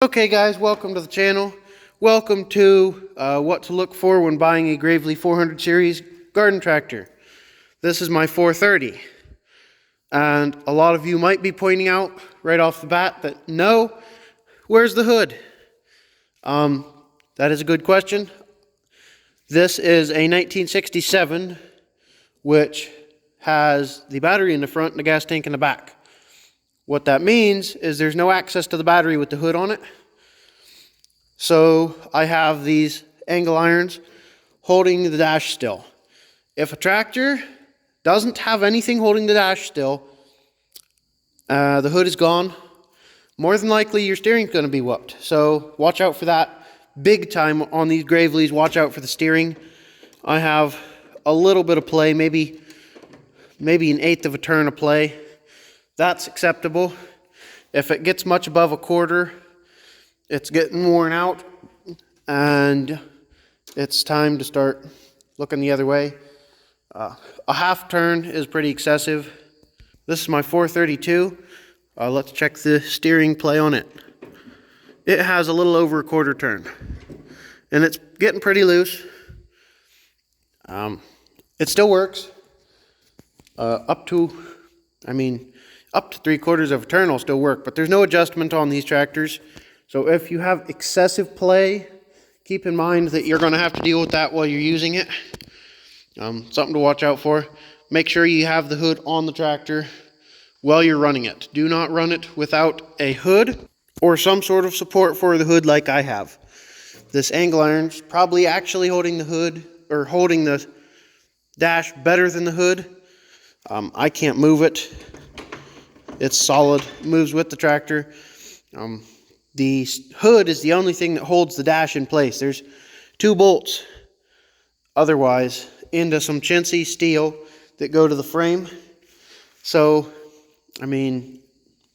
Okay guys, welcome to the channel. Welcome to what to look for when buying a Gravely 400 series garden tractor. This is my 430. And a lot of you might be pointing out right off the bat that no, where's the hood? That is a good question. This is a 1967, which has the battery in the front and the gas tank in the back. What that means is there's no access to the battery with the hood on it. So I have these angle irons holding the dash still. If a tractor doesn't have anything holding the dash still, the hood is gone, more than likely your steering's going to be whooped. So watch out for that big time on these Gravely's. Watch out for the steering. I have a little bit of play, maybe an eighth of a turn of play. That's acceptable. If it gets much above a quarter, it's getting worn out and it's time to start looking the other way. A half turn is pretty excessive. This is my 432. Let's check the steering play on it. It has a little over a quarter turn and it's getting pretty loose. It still works. Up to 3/4 of a turn will still work, but there's no adjustment on these tractors. So if you have excessive play, keep in mind that you're going to have to deal with that while you're using it. Something to watch out for. Make sure you have the hood on the tractor while you're running it. Do not run it without a hood or some sort of support for the hood like I have. This angle iron's probably actually holding the hood or holding the dash better than the hood. I can't move it. It's solid, moves with the tractor. The hood is the only thing that holds the dash in place. There's 2 bolts otherwise into some chintzy steel that go to the frame. So,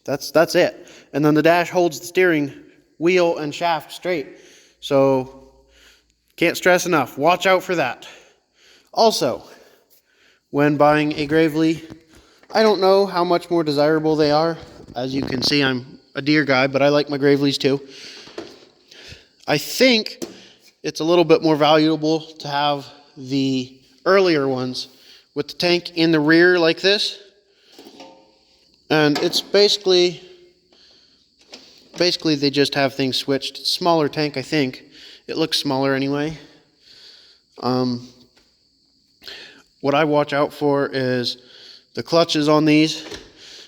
that's it. And then the dash holds the steering wheel and shaft straight. So, can't stress enough. Watch out for that. Also, when buying a Gravely, I don't know how much more desirable they are. As you can see, I'm a deer guy, but I like my Gravely's too. I think it's a little bit more valuable to have the earlier ones with the tank in the rear like this. And it's basically they just have things switched. Smaller tank, I think. It looks smaller anyway. What I watch out for is the clutches on these.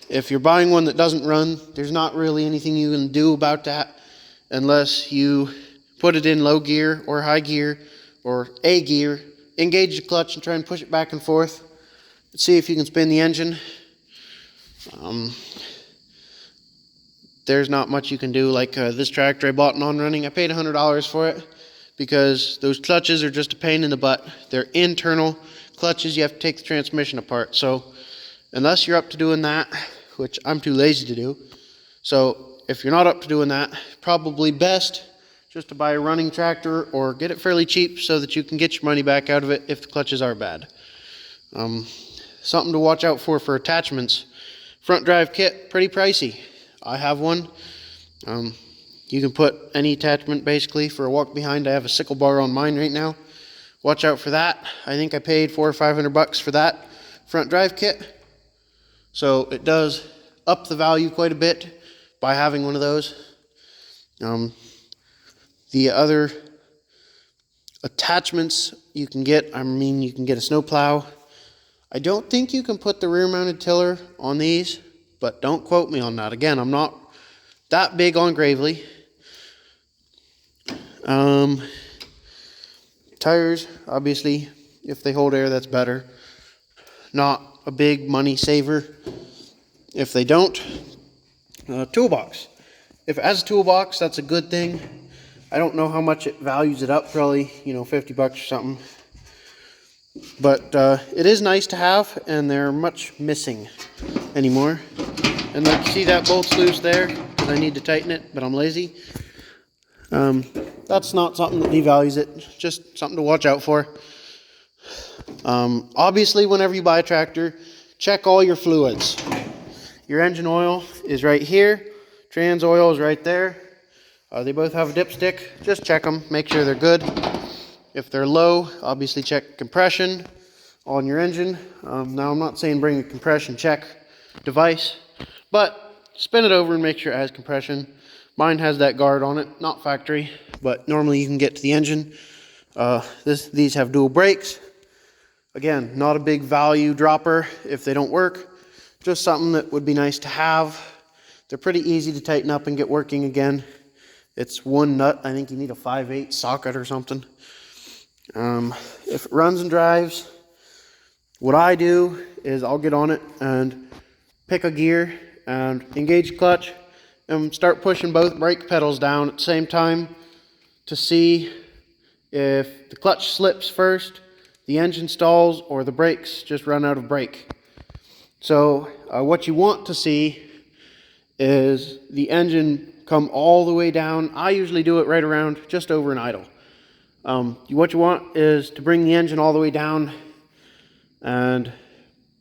If you're buying one that doesn't run, there's not really anything you can do about that unless you put it in low gear or high gear or A gear, engage the clutch and try and push it back and forth. See if you can spin the engine. There's not much you can do. Like this tractor I bought non-running, I paid $100 for it because those clutches are just a pain in the butt. They're internal clutches. You have to take the transmission apart. So unless you're up to doing that, which I'm too lazy to do. So if you're not up to doing that, probably best just to buy a running tractor or get it fairly cheap so that you can get your money back out of it if the clutches are bad. Something to watch out for attachments. Front drive kit, pretty pricey. I have one. You can put any attachment basically for a walk behind. I have a sickle bar on mine right now. Watch out for that. I think I paid $400 or $500 for that front drive kit. So it does up the value quite a bit by having one of those. The other attachments you can get, you can get a snow plow. I don't think you can put the rear mounted tiller on these, but don't quote me on that. Again, I'm not that big on Gravely. Tires, obviously, if they hold air, that's better. Not a big money saver. If they don't, toolbox. If it has a toolbox, that's a good thing. I don't know how much it values it up, probably, $50 or something. But it is nice to have, and they're much missing anymore. And like you see that bolt's loose there, because I need to tighten it, but I'm lazy. That's not something that devalues it, just something to watch out for. Obviously, whenever you buy a tractor, check all your fluids. Your engine oil is right here. Trans oil is right there. They both have a dipstick. Just check them, make sure they're good. If they're low, obviously check compression on your engine. Now I'm not saying bring a compression check device, but spin it over and make sure it has compression. Mine has that guard on it, not factory, but normally you can get to the engine. These have dual brakes. Again, not a big value dropper if they don't work. Just something that would be nice to have. They're pretty easy to tighten up and get working again. It's one nut. I think you need a 5/8 socket or something. If it runs and drives, what I do is I'll get on it and pick a gear and engage the clutch and start pushing both brake pedals down at the same time to see if the clutch slips first, the engine stalls, or the brakes just run out of brake. So what you want to see is the engine come all the way down. I usually do it right around just over an idle. What you want is to bring the engine all the way down, and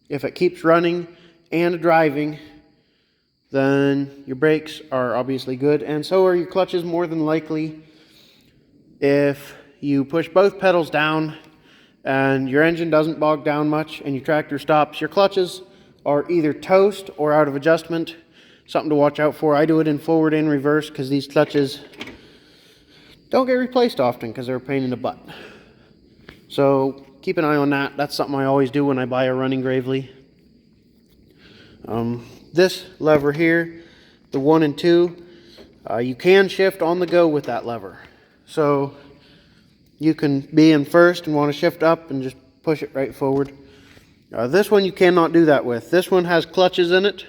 if it keeps running and driving, then your brakes are obviously good, and so are your clutches more than likely. If you push both pedals down and your engine doesn't bog down much and your tractor stops, your clutches are either toast or out of adjustment. Something to watch out for. I do it in forward and reverse because these clutches don't get replaced often because they're a pain in the butt. So keep an eye on that. That's something I always do when I buy a running Gravely. This lever here, the 1 and 2, you can shift on the go with that lever. So you can be in first and want to shift up and just push it right forward. This one you cannot do that with. This one has clutches in it.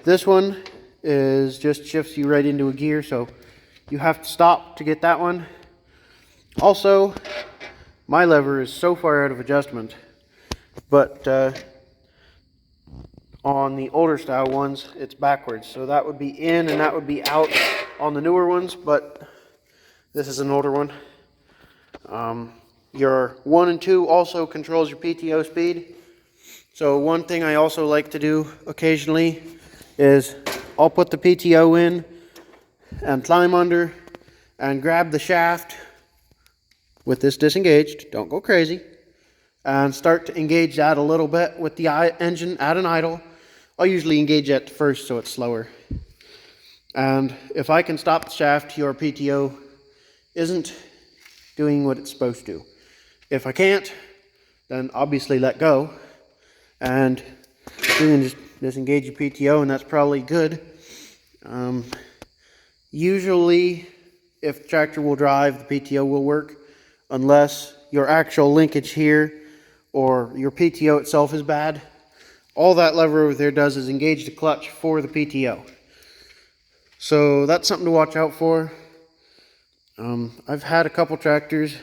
This one is just shifts you right into a gear, so you have to stop to get that one. Also, my lever is so far out of adjustment, but on the older style ones, it's backwards. So that would be in and that would be out on the newer ones, but this is an older one. Your 1 and 2 also controls your PTO speed. So one thing I also like to do occasionally is I'll put the PTO in and climb under and grab the shaft with this disengaged, don't go crazy, and start to engage that a little bit with the engine at an idle. I'll usually engage that first so it's slower. And if I can stop the shaft, your PTO isn't doing what it's supposed to. If I can't, then obviously let go and you can just disengage your PTO, and that's probably good. Usually, if the tractor will drive, the PTO will work, unless your actual linkage here or your PTO itself is bad. All that lever over there does is engage the clutch for the PTO. So that's something to watch out for. I've had a couple tractors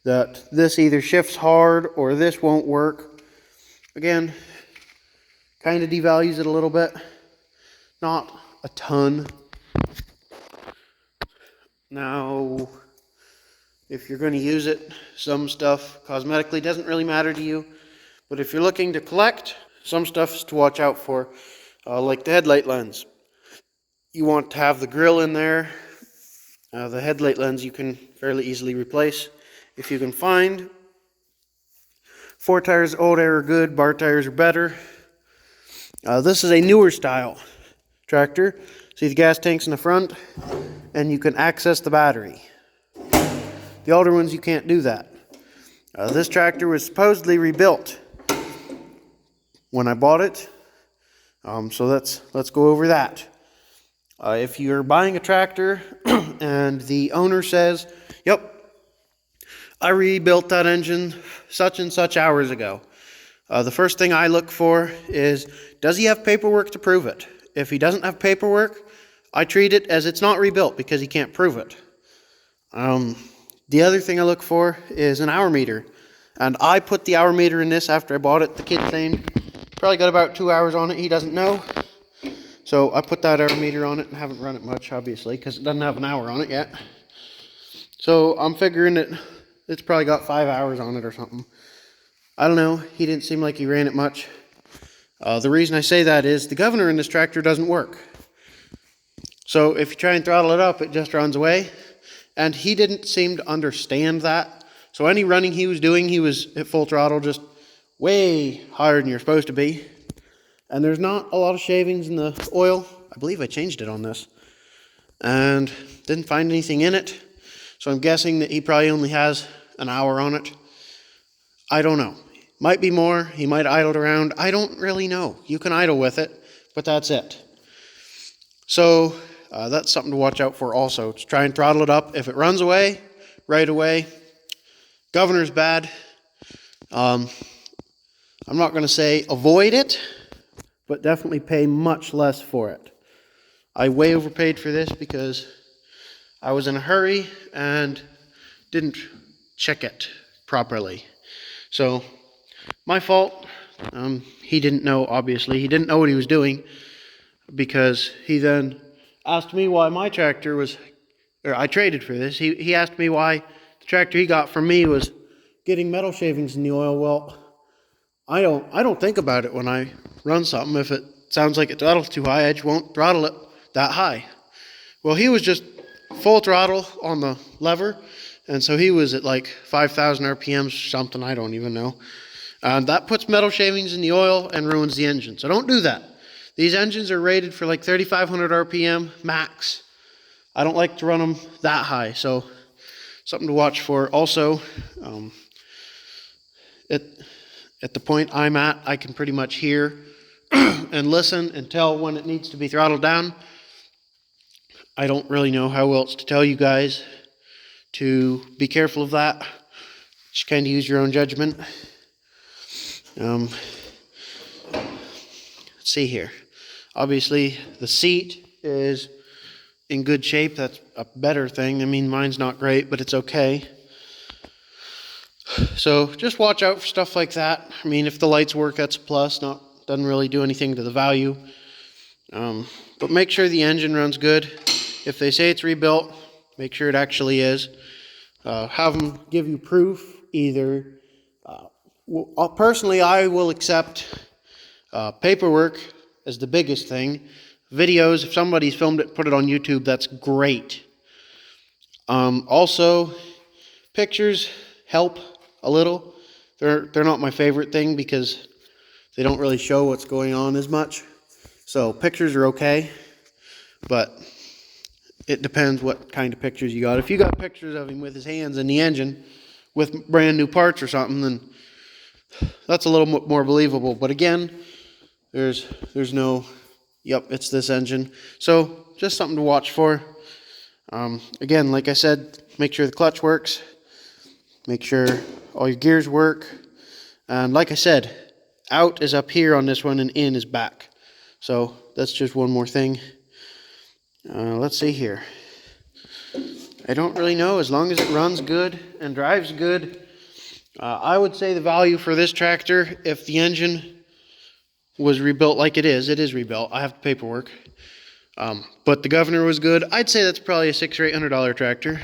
that this either shifts hard or this won't work. Again, kind of devalues it a little bit, not a ton. Now, if you're going to use it, some stuff cosmetically doesn't really matter to you, but if you're looking to collect, some stuff's to watch out for, like the headlight lens. You want to have the grill in there. The headlight lens you can fairly easily replace if you can find. 4 tires old air are good, bar tires are better. This is a newer style tractor. See the gas tanks in the front, and you can access the battery. The older ones you can't do that. This tractor was supposedly rebuilt when I bought it, so let's go over that. If you're buying a tractor and the owner says, "Yep, I rebuilt that engine such and such hours ago," the first thing I look for is, does he have paperwork to prove it? If he doesn't have paperwork, I treat it as it's not rebuilt because he can't prove it. The other thing I look for is an hour meter. And I put the hour meter in this after I bought it. The kid's saying, probably got about 2 hours on it. He doesn't know. So I put that hour meter on it and haven't run it much, obviously, because it doesn't have an hour on it yet. So I'm figuring that it's probably got 5 hours on it or something. I don't know. He didn't seem like he ran it much. The reason I say that is the governor in this tractor doesn't work. So if you try and throttle it up, it just runs away. And he didn't seem to understand that. So any running he was doing, he was at full throttle, just way higher than you're supposed to be. And there's not a lot of shavings in the oil. I believe I changed it on this. And didn't find anything in it. So I'm guessing that he probably only has an hour on it. I don't know. Might be more. He might idle it around. I don't really know. You can idle with it, but that's it. So that's something to watch out for also. Just try and throttle it up. If it runs away, right away. Governor's bad. I'm not going to say avoid it, but definitely pay much less for it. I way overpaid for this because I was in a hurry and didn't check it properly. So, my fault. He didn't know, obviously. He didn't know what he was doing because he then asked me why my tractor was, or I traded for this. He asked me why the tractor he got from me was getting metal shavings in the oil. Well, I don't think about it when I run something. If it sounds like it throttles too high, I just won't throttle it that high. Well, he was just full throttle on the lever, and so he was at like 5,000 RPMs or something, I don't even know. That puts metal shavings in the oil and ruins the engine, so don't do that. These engines are rated for like 3,500 RPM max. I don't like to run them that high, so something to watch for. Also, at the point I'm at, I can pretty much hear and listen and tell when it needs to be throttled down. I don't really know how else to tell you guys to be careful of that. Just kind of use your own judgment. Let's see here. Obviously, the seat is in good shape. That's a better thing. I mean, mine's not great, but it's okay. So just watch out for stuff like that. I mean, if the lights work, that's a plus. Doesn't really do anything to the value. But make sure the engine runs good. If they say it's rebuilt, make sure it actually is. Have them give you proof. Either, personally, I will accept paperwork as the biggest thing. Videos, if somebody's filmed it, put it on YouTube, that's great. Also, pictures help a little. They're not my favorite thing because they don't really show what's going on as much. So pictures are okay, but it depends what kind of pictures you got. If you got pictures of him with his hands in the engine with brand new parts or something, then that's a little more believable. But again, there's no, yep, it's this engine. So just something to watch for. Again, like I said, make sure the clutch works. Make sure all your gears work. And like I said, out is up here on this one and in is back. So that's just one more thing. Let's see here. I don't really know. As long as it runs good and drives good, I would say the value for this tractor, if the engine was rebuilt like it is rebuilt. I have the paperwork. But the governor was good. I'd say that's probably a $600 or $800 tractor.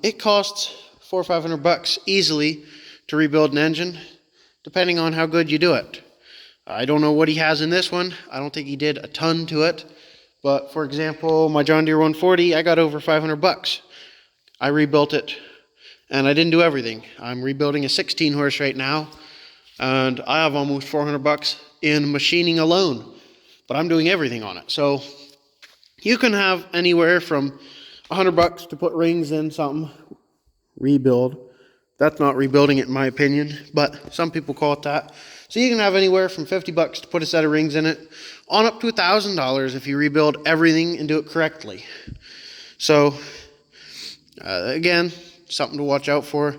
It costs $400 or $500 easily to rebuild an engine, depending on how good you do it. I don't know what he has in this one. I don't think he did a ton to it. But for example, my John Deere 140, I got over $500. I rebuilt it, and I didn't do everything. I'm rebuilding a 16 horse right now, and I have almost $400 in machining alone. But I'm doing everything on it. So you can have anywhere from $100 to put rings in something. Rebuild. That's not rebuilding it in my opinion, but some people call it that. So you can have anywhere from $50 to put a set of rings in it, on up to $1,000 if you rebuild everything and do it correctly. So, again, something to watch out for.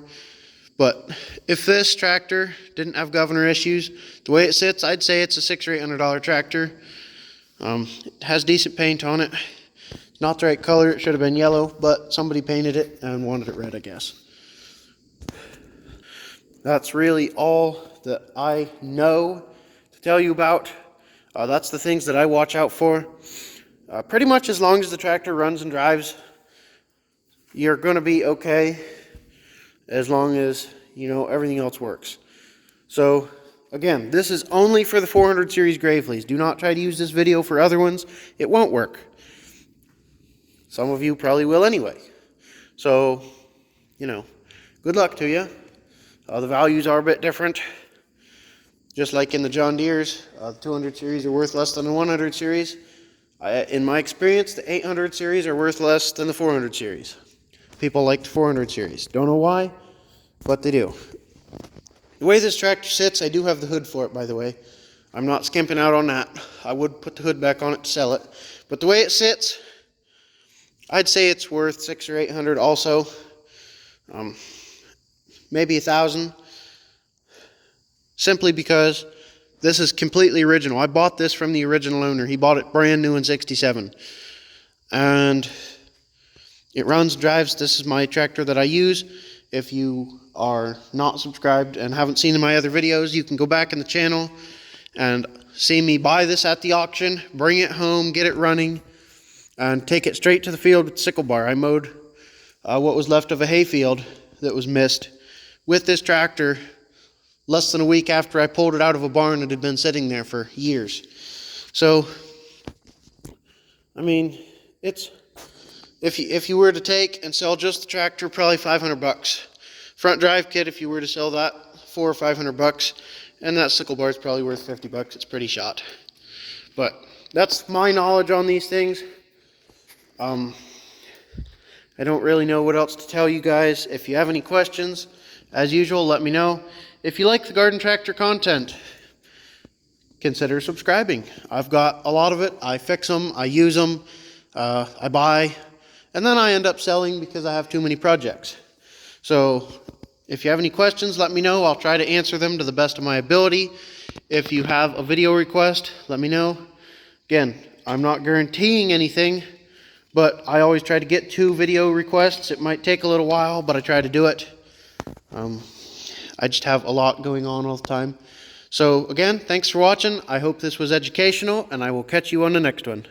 But if this tractor didn't have governor issues, the way it sits, I'd say it's a $600 or $800 tractor. It has decent paint on it. It's not the right color. It should have been yellow, but somebody painted it and wanted it red, I guess. That's really all that I know to tell you about. That's the things that I watch out for. Pretty much as long as the tractor runs and drives, you're going to be okay, as long as, you know, everything else works. So, again, this is only for the 400 series Graveleys. Do not try to use this video for other ones. It won't work. Some of you probably will anyway. So, you know, good luck to you. The values are a bit different. Just like in the John Deeres, the 200 series are worth less than the 100 series. In my experience, the 800 series are worth less than the 400 series. People like the 400 series. Don't know why, but they do. The way this tractor sits, I do have the hood for it, by the way. I'm not skimping out on that. I would put the hood back on it to sell it. But the way it sits, I'd say it's worth $600 or $800 also. Maybe $1,000. Simply because this is completely original. I bought this from the original owner. He bought it brand new in '67. And it runs, drives. This is my tractor that I use. If you are not subscribed and haven't seen my other videos, you can go back in the channel and see me buy this at the auction, bring it home, get it running, and take it straight to the field with the sickle bar. I mowed what was left of a hay field that was missed with this tractor less than a week after I pulled it out of a barn that had been sitting there for years. So, I mean, it's if you were to take and sell just the tractor, probably $500. Front drive kit, if you were to sell that, $400 or $500, and that sickle bar is probably worth $50. It's pretty shot. But that's my knowledge on these things. I don't really know what else to tell you guys. If you have any questions, as usual, let me know. If you like the garden tractor content, consider subscribing. I've got a lot of it. I fix them, I use them, I buy, and then I end up selling because I have too many projects. So if you have any questions, let me know. I'll try to answer them to the best of my ability. If you have a video request, let me know. Again, I'm not guaranteeing anything, but I always try to get 2 video requests. It might take a little while, but I try to do it. I just have a lot going on all the time. So again, thanks for watching. I hope this was educational, and I will catch you on the next one.